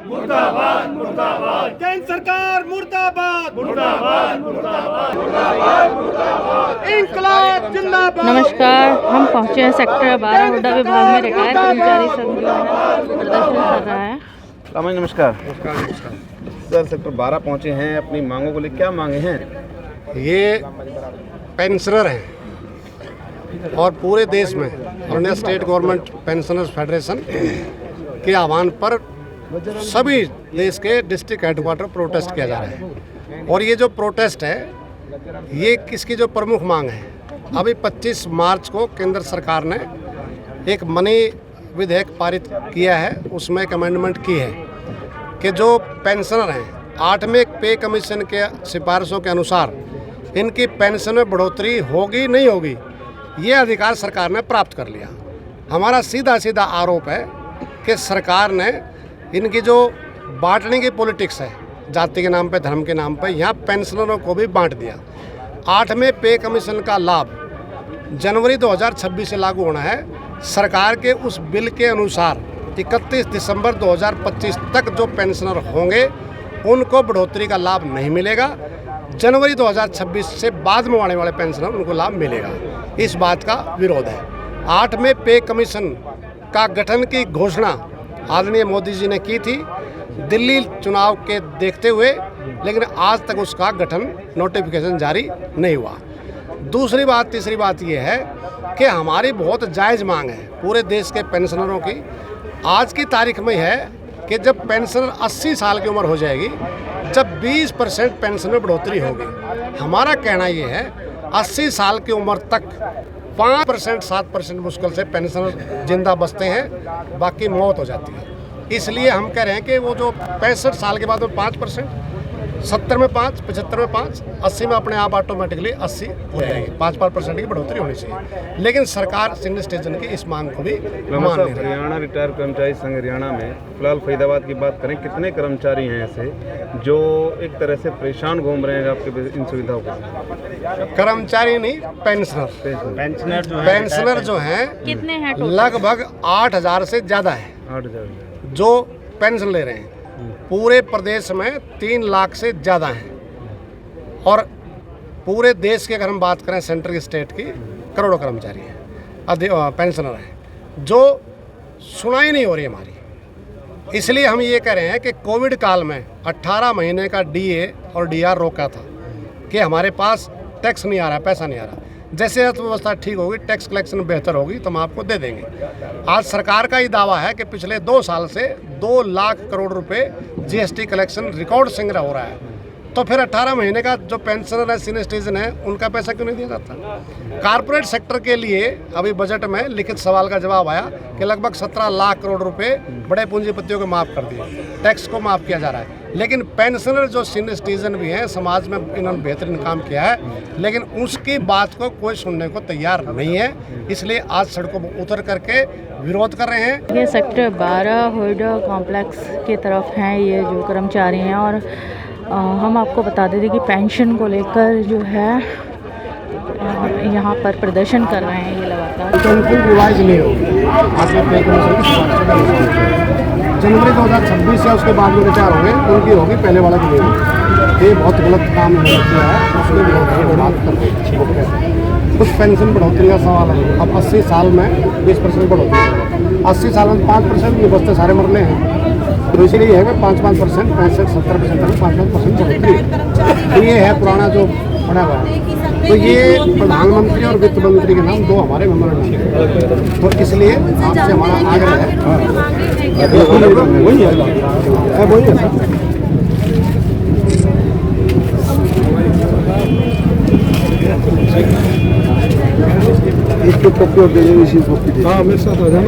मुर्दाबाद मुर्दाबाद केंद्र सरकार मुर्दाबाद मुर्दाबाद मुर्दाबाद मुर्दाबाद इंकलाब जिंदाबाद। नमस्कार, हम पहुंचे हैं सेक्टर 12 हुडा विभाग में रिटायर्ड कर्मचारी संघ जो है प्रदर्शन कर रहा है। रामा जी नमस्कार। सर सेक्टर 12 पहुंचे हैं, अपनी मांगों को लेकर क्या मांगे हैं? ये पेंशनर हैं और पूरे देश में और स्टेट गवर्नमेंट पेंशनर्स फेडरेशन के आह्वान पर सभी देश के डिस्ट्रिक्ट हेडक्वार्टर प्रोटेस्ट किया जा रहा है। और ये जो प्रोटेस्ट है ये किसकी जो प्रमुख मांग है, अभी 25 मार्च को केंद्र सरकार ने एक मनी विधेयक पारित किया है, उसमें एक अमेंडमेंट की है कि जो पेंशनर हैं 8वें पे कमीशन के सिफारिशों के अनुसार इनकी पेंशन में बढ़ोतरी होगी नहीं होगी, ये अधिकार सरकार ने प्राप्त कर लिया। हमारा सीधा सीधा आरोप है कि सरकार ने इनकी जो बांटने की पॉलिटिक्स है, जाति के नाम पे, धर्म के नाम पे, यहाँ पेंशनरों को भी बांट दिया। 8वें पे कमीशन का लाभ जनवरी 2026 से लागू होना है। सरकार के उस बिल के अनुसार 31 दिसंबर 2025 तक जो पेंशनर होंगे उनको बढ़ोतरी का लाभ नहीं मिलेगा। जनवरी 2026 से बाद में आने वाले पेंशनर उनको लाभ मिलेगा। इस बात का विरोध है। 8वें पे कमीशन का गठन की घोषणा आदरणीय मोदी जी ने की थी दिल्ली चुनाव के देखते हुए, लेकिन आज तक उसका गठन नोटिफिकेशन जारी नहीं हुआ। दूसरी बात, तीसरी बात ये है कि हमारी बहुत जायज़ मांग है पूरे देश के पेंशनरों की। आज की तारीख में है कि जब पेंशनर 80 साल की उम्र हो जाएगी, जब 20% पेंशन में बढ़ोतरी होगी। हमारा कहना ये है 80 साल की उम्र तक 5% 7% मुश्किल से पेंशनर जिंदा बचते हैं, बाकी मौत हो जाती है। इसलिए हम कह रहे हैं कि वो जो 65 साल के बाद में 5%, 70 में 5, 75 में 5, 80 में अपने आप ऑटोमेटिकली 80 हो जाएगी। 5% की बढ़ोतरी होनी चाहिए, लेकिन सरकार सीनियर सिटीजन की इस मांग को भी मान नहीं रही। हरियाणा रिटायर्ड कर्मचारी संघ हरियाणा में फिलहाल फरीदाबाद की बात करें, कितने कर्मचारी हैं ऐसे जो एक तरह से परेशान घूम रहे हैं आपके इन सुविधाओं को? कर्मचारी नहीं, पेंशनर जो हैं कितने हैं टोटल? लगभग 8,000 से ज़्यादा है 8,000 जो पेंशन ले रहे हैं। पूरे प्रदेश में 3 लाख से ज़्यादा हैं और पूरे देश की अगर हम बात करें सेंटर की, स्टेट की, करोड़ों कर्मचारी हैं, पेंशनर हैं, जो सुनाई नहीं हो रही हमारी। इसलिए हम ये कह रहे हैं कि कोविड काल में 18 महीने का डीए और डीआर रोका था कि हमारे पास टैक्स नहीं आ रहा, पैसा नहीं आ रहा। जैसे अर्थव्यवस्था ठीक होगी, टैक्स कलेक्शन बेहतर होगी तो हम आपको दे देंगे। आज सरकार का ये दावा है कि पिछले 2 साल से 2 लाख करोड़ रुपए जीएसटी कलेक्शन रिकॉर्ड संग्रह हो रहा है, तो फिर 18 महीने का जो पेंशनर है, सीनियर सिटीजन है, उनका पैसा क्यों नहीं दिया जाता? कारपोरेट सेक्टर के लिए अभी बजट में लिखित सवाल का जवाब आया कि लगभग 17 लाख करोड़ रुपए बड़े पूंजीपतियों को माफ़ कर दिए, टैक्स को माफ़ किया जा रहा है। लेकिन पेंशनर जो सीनियर सिटीजन भी हैं, समाज में इन्होंने बेहतरीन काम किया है, लेकिन उसकी बात को कोई सुनने को तैयार नहीं है। इसलिए आज सड़कों पर उतर करके विरोध कर रहे हैं। ये सेक्टर 12 हुडा कॉम्प्लेक्स की तरफ हैं ये जो कर्मचारी हैं। और हम आपको बता देते कि पेंशन को लेकर जो है यहाँ पर प्रदर्शन कर रहे हैं ये लगातार। रिवाइज नहीं होगी, जनवरी 2026 से उसके बाद जो रिटायर होंगे उनकी होगी, पहले वाला की नहीं होगी। ये बहुत गलत काम किया है, उसके बात करते कुछ पेंशन बढ़ोतरी का सवाल है। अब 80 साल में 20% बढ़ोतरी, 80 साल में 5% ये बचते सारे मरने हैं, तो इसीलिए है कि 5-5%, 65-70% तक 5-5% बढ़ोतरी। तो ये है पुराना जो पड़ा हुआ है। तो ये प्रधानमंत्री और वित्त मंत्री के नाम 2 हमारे मेमोरेंडम है, तो इसलिए आपसे हमारा आग्रह है। वही है सर। इसको कॉपी और दे, हाँ मेरे साथ आ जाए।